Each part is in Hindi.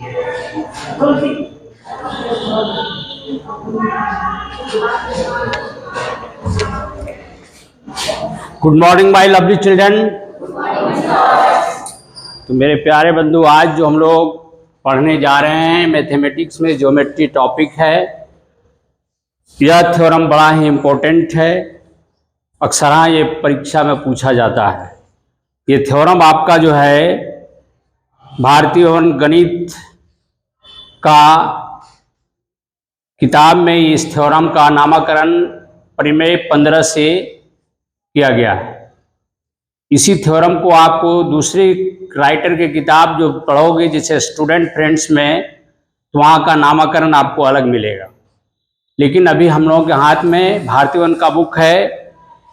Good morning my lovely children. तो मेरे प्यारे बंधु, आज जो हम लोग पढ़ने जा रहे हैं मैथमेटिक्स में ज्योमेट्री टॉपिक है। यह थ्योरम बड़ा ही इम्पोर्टेंट है, अक्सर ये परीक्षा में पूछा जाता है। ये थ्योरम आपका जो है भारतीय गणित का किताब में इस थ्योरम का नामकरण परिमेय 15 से किया गया है। इसी थ्योरम को आपको दूसरी राइटर के किताब जो पढ़ोगे जैसे स्टूडेंट फ्रेंड्स में, तो वहाँ का नामकरण आपको अलग मिलेगा। लेकिन अभी हम लोगों के हाथ में भारतीय वन का बुक है,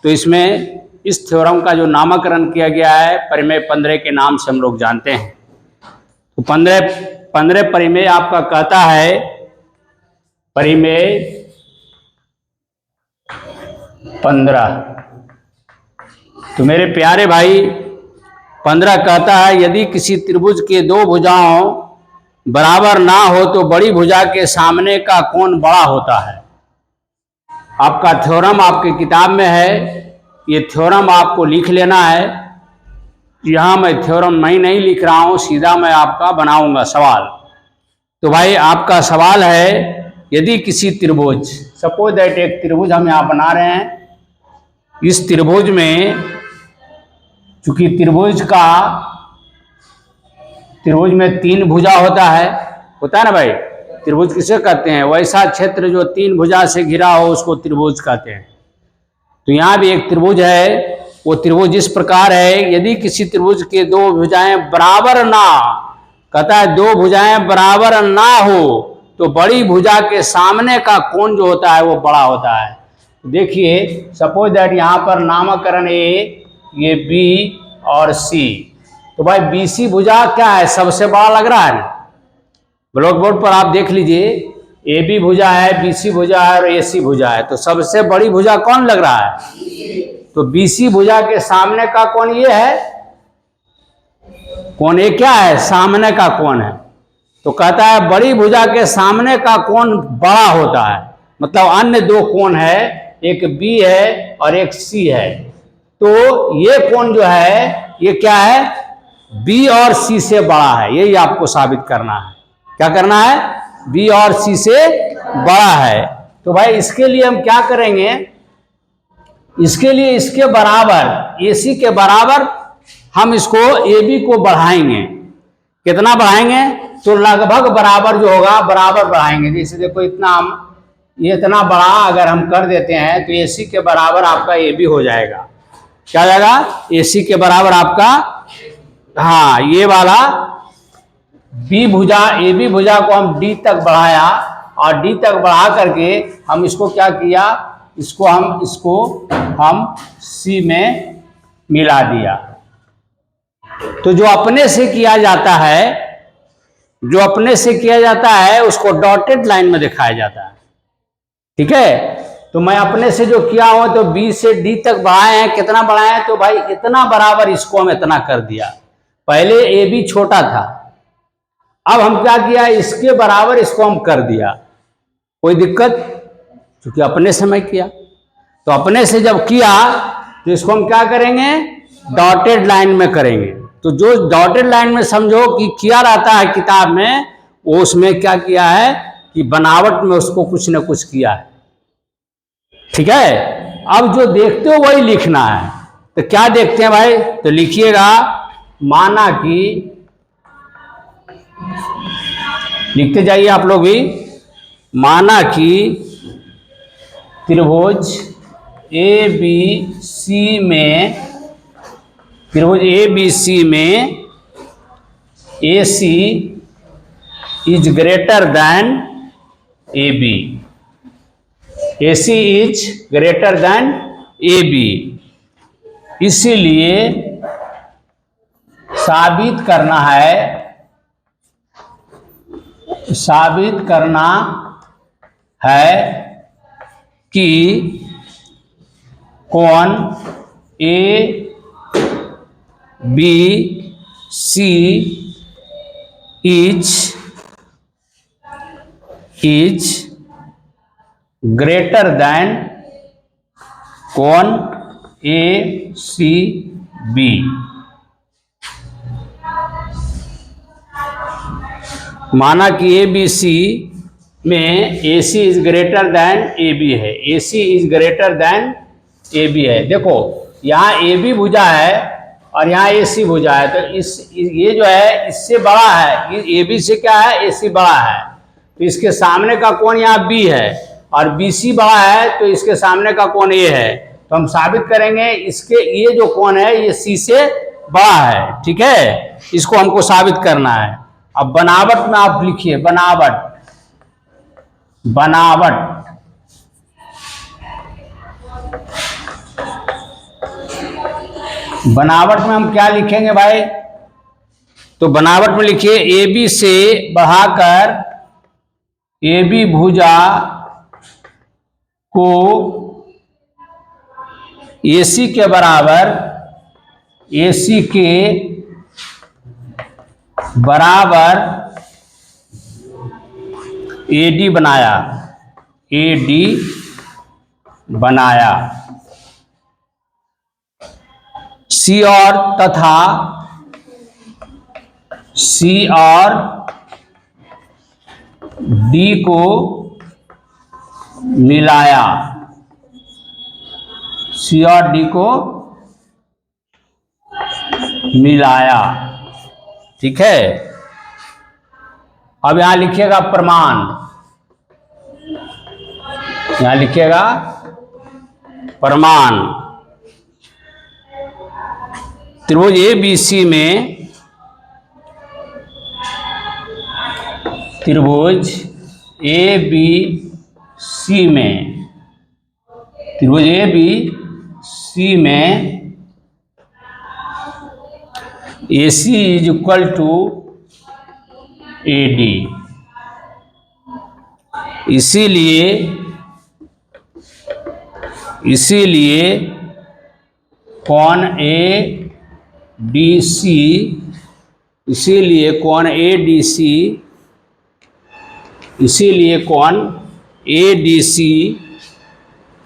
तो इसमें इस थ्योरम का जो नामकरण किया गया है परिमेय 15 के नाम से हम लोग जानते हैं। तो 15 परिमेय आपका कहता है, परिमेय 15। तो मेरे प्यारे भाई 15 कहता है, यदि किसी त्रिभुज के दो भुजाओं बराबर ना हो तो बड़ी भुजा के सामने का कोण बड़ा होता है। आपका थ्योरम आपके किताब में है, ये थ्योरम आपको लिख लेना है। यहाँ मैं थ्योरम नहीं लिख रहा हूँ, सीधा मैं आपका बनाऊंगा सवाल। तो भाई आपका सवाल है, यदि किसी त्रिभुज, सपोज दैट एक त्रिभुज हम यहाँ बना रहे हैं। इस त्रिभुज में, चूंकि त्रिभुज में 3 भुजा होता है ना भाई। त्रिभुज किसे कहते हैं? वैसा क्षेत्र जो 3 भुजा से घिरा हो उसको त्रिभुज कहते हैं। तो यहाँ भी एक त्रिभुज है, वो त्रिभुज इस प्रकार है, यदि किसी त्रिभुज के दो भुजाएं बराबर ना, कहता है 2 भुजाएं बराबर ना हो तो बड़ी भुजा के सामने का कोण जो होता है वो बड़ा होता है। देखिए सपोज दैट यहाँ पर नामकरण ए, ये बी और सी। तो भाई बीसी भुजा क्या है? सबसे बड़ा लग रहा है ना। ब्लैक बोर्ड पर आप देख लीजिए, ए बी भुजा है, बीसी भुजा है और एसी भुजा है। तो सबसे बड़ी भुजा कौन लग रहा है? तो बीसी भुजा के सामने का कोण ये है। कोण ए क्या है? सामने का कोण है। तो कहता है बड़ी भुजा के सामने का कोण बड़ा होता है। मतलब अन्य 2 कोण है, एक बी है और एक सी है। तो ये कोण जो है ये क्या है? बी और सी से बड़ा है। यही आपको साबित करना है। क्या करना है? बी और सी से बड़ा है। तो भाई इसके लिए हम क्या करेंगे? इसके लिए इसके बराबर, एसी के बराबर हम इसको AB को बढ़ाएंगे। कितना बढ़ाएंगे? तो लगभग बराबर जो होगा बराबर बढ़ाएंगे। जैसे देखो इतना, ये इतना बड़ा अगर हम कर देते हैं तो AC के बराबर आपका AB हो जाएगा। क्या जाएगा? AC के बराबर आपका, हाँ, ये वाला B भुजा, AB भुजा को हम D तक बढ़ाया और D तक बढ़ा करके हम इसको क्या किया? इसको हम C में मिला दिया। तो जो अपने से किया जाता है उसको डॉटेड लाइन में दिखाया जाता है। ठीक है? तो मैं अपने से जो किया हूं तो B से D तक बढ़ाए हैं। कितना बढ़ाए हैं? तो भाई इतना बराबर इसको हम इतना कर दिया। पहले AB छोटा था, अब हम क्या किया? इसके बराबर इसको हम कर दिया। कोई दिक्कत? क्योंकि अपने से मैं किया। तो अपने से जब किया तो इसको हम क्या करेंगे? डॉटेड लाइन में करेंगे। तो जो डॉटेड लाइन में समझो कि किया रहता है किताब में, वो उसमें क्या किया है कि बनावट में उसको कुछ न कुछ किया है। ठीक है? अब जो देखते हो वही लिखना है। तो क्या देखते हैं भाई? तो लिखिएगा, माना कि, लिखते जाइए आप लोग भी, माना कि त्रिभुज ABC में AC is greater then AB। AC is greater then AB। इसीलिए साबित करना है कि कोण ABC is is greater then कोण ए सी बी। माना कि ए बी सी में A C is greater than A B है, A C is greater than A B है। देखो यहाँ ए बी भुजा है और यहाँ ए सी भुजा है, तो ये जो है इससे बड़ा है, ए बी से क्या है, ए सी बड़ा है, तो इसके सामने का कोण यहाँ बी है और बी सी बड़ा है तो इसके सामने का कोण ए है। तो हम साबित करेंगे इसके ये जो कोण है ये सी से बड़ा है, ठीक है, इसको हमको साबित करना है। अब बनावट में आप लिखिए, बनावट, बनावट बनावट में हम क्या लिखेंगे भाई, तो बनावट में लिखिए ए बी से बढ़ाकर ए बी भुजा को ए सी के बराबर, ए सी के बराबर ए डी बनाया, ए डी बनाया। सी और तथा सी और डी को मिलाया, सी और डी को मिलाया, ठीक है। अब यहां लिखिएगा प्रमाण, यहां लिखिएगा प्रमाण। त्रिभुज ए बी सी में, त्रिभुज ए बी सी में, त्रिभुज ए बी सी में A C is equal to A D, इसीलिए कोण ए डी सी, इसीलिए कोण ए डी सी, इसीलिए कोण ए डी सी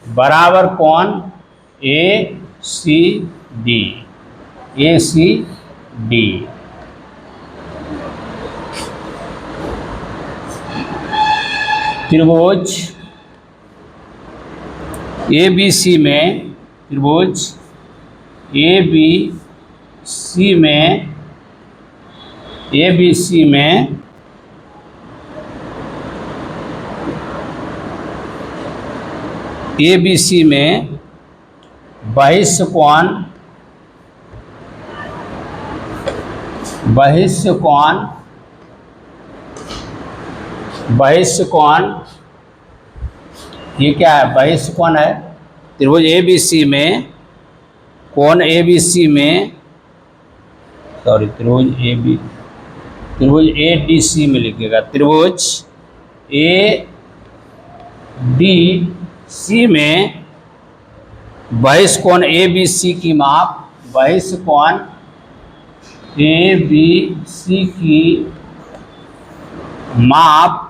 बराबर कोण A C D, A C D. त्रिभुज ए बी सी में, त्रिभुज ए बी सी में, ए बी सी में ए बी सी में बहिष्य कोण, बहिष्य कोण, बहिष्य कोण, ये क्या है, बहिष्य कोण है। त्रिभुज ए बी सी में, कोण ए बी सी में, सॉरी त्रिभुज ए डी सी में लिखिएगा, त्रिभुज ए डी सी में बहिष्य कोण ए बी सी की माप, बहिष्य कोण ए बी सी की माप,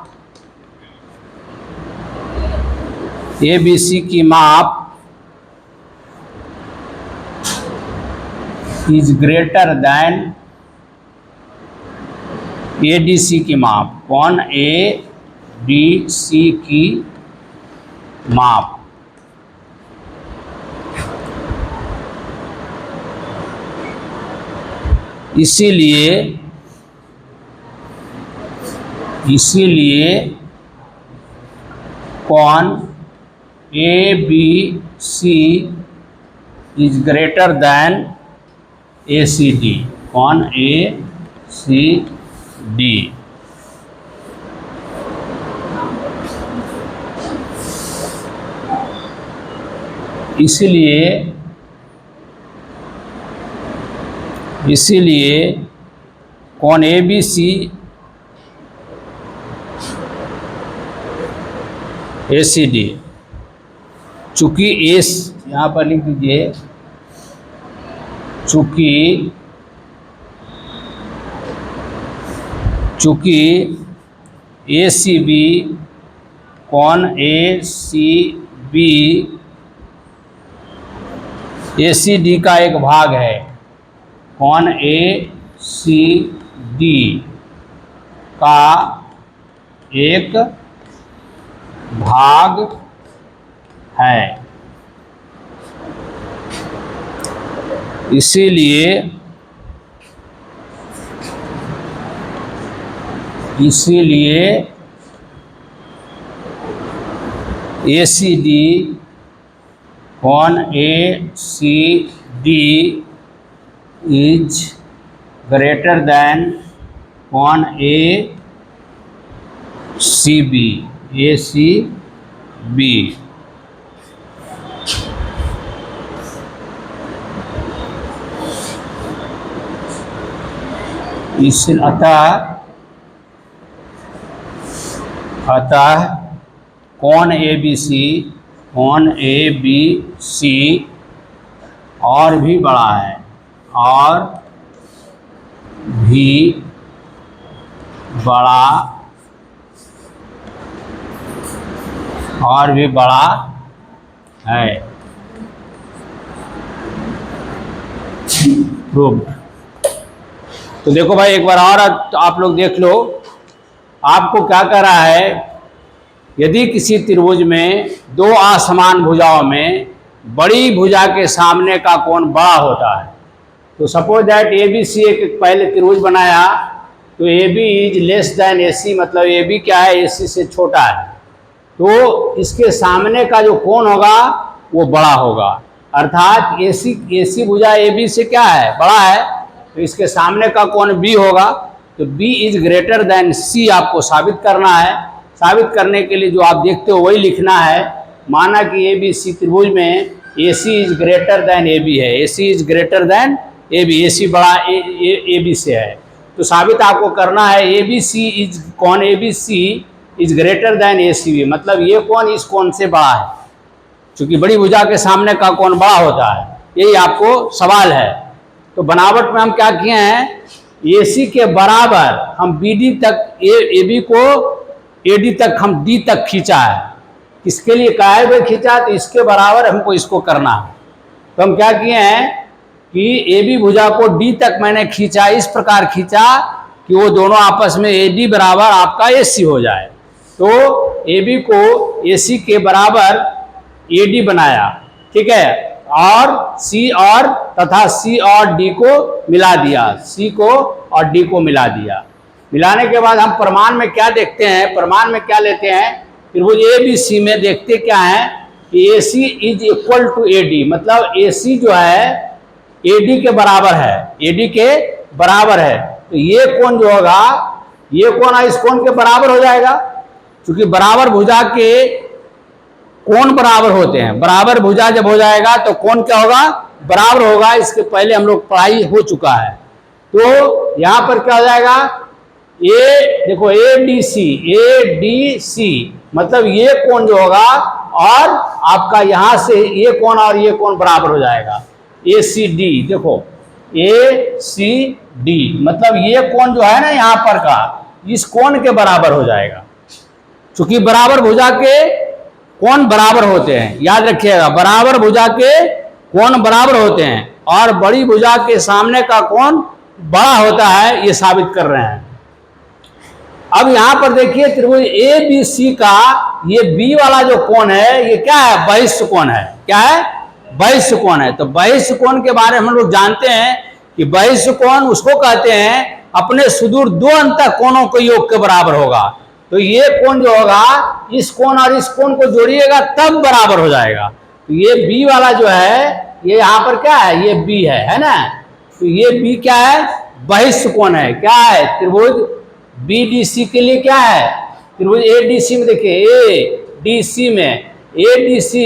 ए बी सी की माप is greater than A D C की माप, कोण ए डी सी की माप। इसीलिए कोण A B C is greater than A C D, कोण ए सी डी। इसीलिए कोण A B C A C D, चूंकि एस यहाँ पर लिख दीजिए, चूंकि ए सी बी कोण ए सी बी ACD का एक भाग है, कोण ACD का एक भाग है। इसीलिए ACD कोण ACD इज ग्रेटर देन कोण ACB। इस अतः कोण ABC और भी बड़ा है, और भी बड़ा है। प्रूव्ड। तो देखो भाई, एक बार और आप लोग देख लो, आपको क्या कह रहा है, यदि किसी त्रिभुज में दो असमान भुजाओं में बड़ी भुजा के सामने का कोण बड़ा होता है, तो सपोज दैट ABC एक पहले त्रिभुज बनाया, तो AB is less than AC, मतलब AB क्या है, AC से छोटा है, तो इसके सामने का जो कोण होगा वो बड़ा होगा। अर्थात AC भुजा AB से क्या है, बड़ा है, तो इसके सामने का कोण B होगा, तो B is greater then C आपको साबित करना है। साबित करने के लिए जो आप देखते हो वही लिखना है। माना कि ABC त्रिभुज में AC is greater then AB है, AC is greater then AB, AC बड़ा AB से है, तो साबित आपको करना है कोण ABC is greater then ACB, मतलब ये कोण इस कोण से बड़ा है, क्योंकि बड़ी भुजा के सामने का कोण बड़ा होता है। यही आपको सवाल है। तो बनावट में हम क्या किए हैं, AC के बराबर हम BD तक AB को AD तक हम D तक खींचा है। किसके लिए काय पे खींचा, तो इसके बराबर हमको इसको करना है। तो हम क्या किए हैं कि AB भुजा को D तक मैंने खींचा, इस प्रकार खींचा कि वो दोनों आपस में AD बराबर आपका AC हो जाए। तो AB को AC के बराबर AD बनाया, ठीक है, और C और तथा C और D को मिला दिया, C को और D को मिला दिया। मिलाने के बाद हम प्रमाण में क्या देखते हैं, प्रमाण में क्या लेते हैं, त्रिभुज ABC में देखते क्या है कि AC is equal to AD, मतलब AC जो है AD के बराबर है, AD के बराबर है। तो ये कोण जो होगा, ये कोण इस कोण के बराबर हो जाएगा, क्योंकि बराबर भुजा के कोण बराबर होते हैं। बराबर भुजा जब हो जाएगा तो कोण क्या होगा, बराबर होगा। इसके पहले हम लोग पढ़ाई हो चुका है। तो यहां पर क्या हो जाएगा, देखो ADC मतलब ये कोण जो होगा, और आपका यहां से ये कोण और ये कोण बराबर हो जाएगा। ACD, देखो ACD मतलब ये कोण जो है ना यहाँ पर का, इस कोण के बराबर हो जाएगा, क्योंकि बराबर भुजा के कोण बराबर होते हैं। याद रखिएगा, बराबर भुजा के कोण बराबर होते हैं, और बड़ी भुजा के सामने का कोण बड़ा होता है, ये साबित कर रहे हैं। अब यहां पर देखिए, त्रिभुज ABC का ये B वाला जो कोण है, ये क्या है, बहिष्ठ कोण है। क्या है, बहिष्ठ कोण है। तो बहिष्ठ कोण के बारे में हम लोग जानते हैं कि बहिष्ठ कोण उसको कहते हैं अपने सुदूर दो अंतः कोणों के योग के बराबर होगा। तो ये कोण जो होगा, इस कोण और इस कोण को जोड़िएगा तब बराबर हो जाएगा। तो ये B वाला जो है, ये यहाँ पर क्या है, ये B है ना। तो ये B क्या है, बहिष्ठ कोण है। क्या है, त्रिभुज BDC के लिए क्या है, त्रिभुज ADC में देखिए, ADC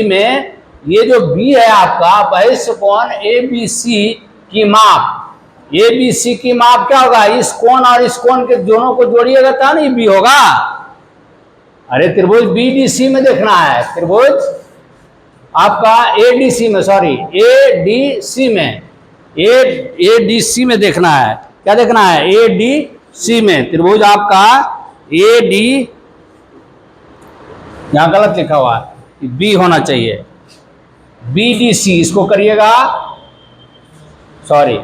में ये जो B है आपका बहिष्ठ कोण ABC की माप, ABC की माप क्या होगा, इस कोण और इस कोण के दोनों को जोड़िएगा तब नहीं B होगा। अरे त्रिभुज BDC में देखना है, त्रिभुज आपका ADC में, सॉरी ADC में देखना है। क्या देखना है, ADC में त्रिभुज आपका यहाँ गलत लिखा हुआ है, बी होना चाहिए, BDC इसको करिएगा, सॉरी,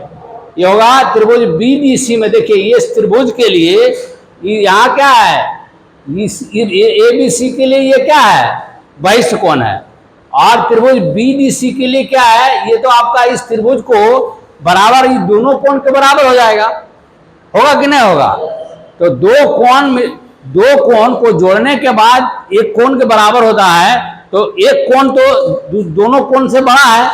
ये होगा त्रिभुज BDC में। देखिए ये इस त्रिभुज के लिए यहाँ क्या है, ABC के लिए ये क्या है, बहिष्ठ कोण है, और त्रिभुज BDC के लिए क्या है, ये तो आपका इस त्रिभुज को बराबर, ये दोनों कोण के बराबर हो जाएगा, होगा कि नहीं होगा। तो दो कोण को जोड़ने के बाद एक कोण के बराबर होता है, तो एक कोण तो दोनों कोण से बड़ा है,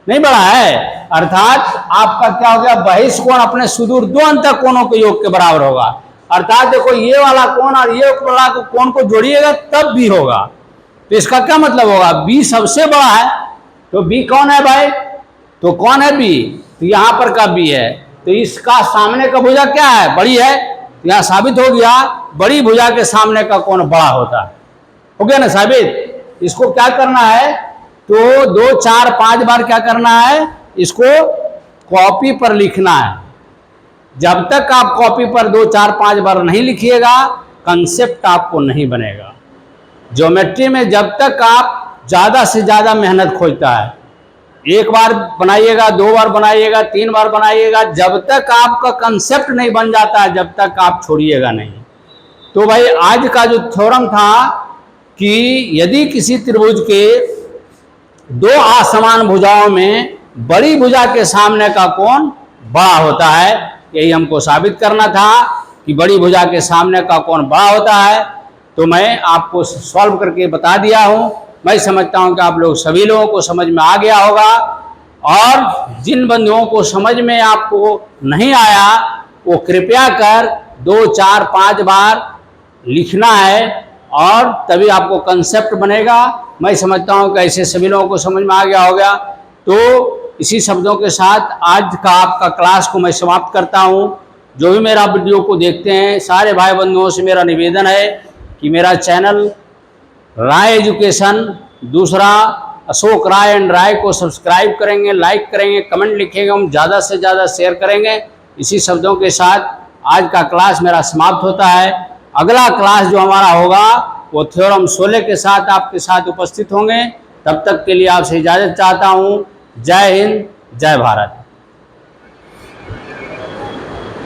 नहीं बड़ा है, अर्थात आपका क्या हो गया, बहिष्ठ कोण अपने सुदूर दो अंतः कोणों के योग के बराबर होगा। अर्थात देखो ये वाला कोण और ये वाला कोण को जोड़िएगा तब भी होगा। तो इसका क्या मतलब होगा, बी सबसे बड़ा है, तो बी कौन है भाई, तो कौन है बी, तो यहां पर का बी है, तो इसका सामने का भुजा क्या है, बड़ी है, तो यहां साबित हो गया बड़ी भुजा के सामने का कोण बड़ा होता है, हो गया ना साबित। इसको क्या करना है, तो 2 4 5 बार क्या करना है, इसको कॉपी पर लिखना है। जब तक आप कॉपी पर 2 4 5 बार नहीं लिखिएगा, कंसेप्ट आपको नहीं बनेगा। ज्योमेट्री में जब तक आप ज़्यादा से ज़्यादा मेहनत खोजता है, एक बार बनाइएगा, 2 बार बनाइएगा, 3 बार बनाइएगा, जब तक आपका कंसेप्ट नहीं बन जाता है, जब तक आप छोड़िएगा नहीं। तो भाई आज का जो थ्योरम था कि यदि किसी त्रिभुज के 2 असमान भुजाओं में बड़ी भुजा के सामने का कोण बड़ा होता है, यही हमको साबित करना था कि बड़ी भुजा के सामने का कोण बड़ा होता है। तो मैं आपको सॉल्व करके बता दिया हूँ। मैं समझता हूँ कि आप लोग सभी लोगों को समझ में आ गया होगा, और जिन बंधुओं को समझ में आपको नहीं आया वो कृपया कर 2 4 5 बार लिखना है, और तभी आपको कंसेप्ट बनेगा। मैं समझता हूँ कि ऐसे सभी लोगों को समझ में आ गया होगा। तो इसी शब्दों के साथ आज का आपका क्लास को मैं समाप्त करता हूँ। जो भी मेरा वीडियो को देखते हैं सारे भाई बंधुओं से मेरा निवेदन है कि मेरा चैनल राय एजुकेशन, दूसरा अशोक राय एंड राय को सब्सक्राइब करेंगे, लाइक करेंगे, कमेंट लिखेंगे, हम ज़्यादा से ज़्यादा शेयर करेंगे। इसी शब्दों के साथ आज का क्लास मेरा समाप्त होता है। अगला क्लास जो हमारा होगा वो थ्योरम 16 के साथ आपके साथ उपस्थित होंगे। तब तक के लिए आपसे इजाज़त चाहता हूँ। जय हिंद, जय भारत।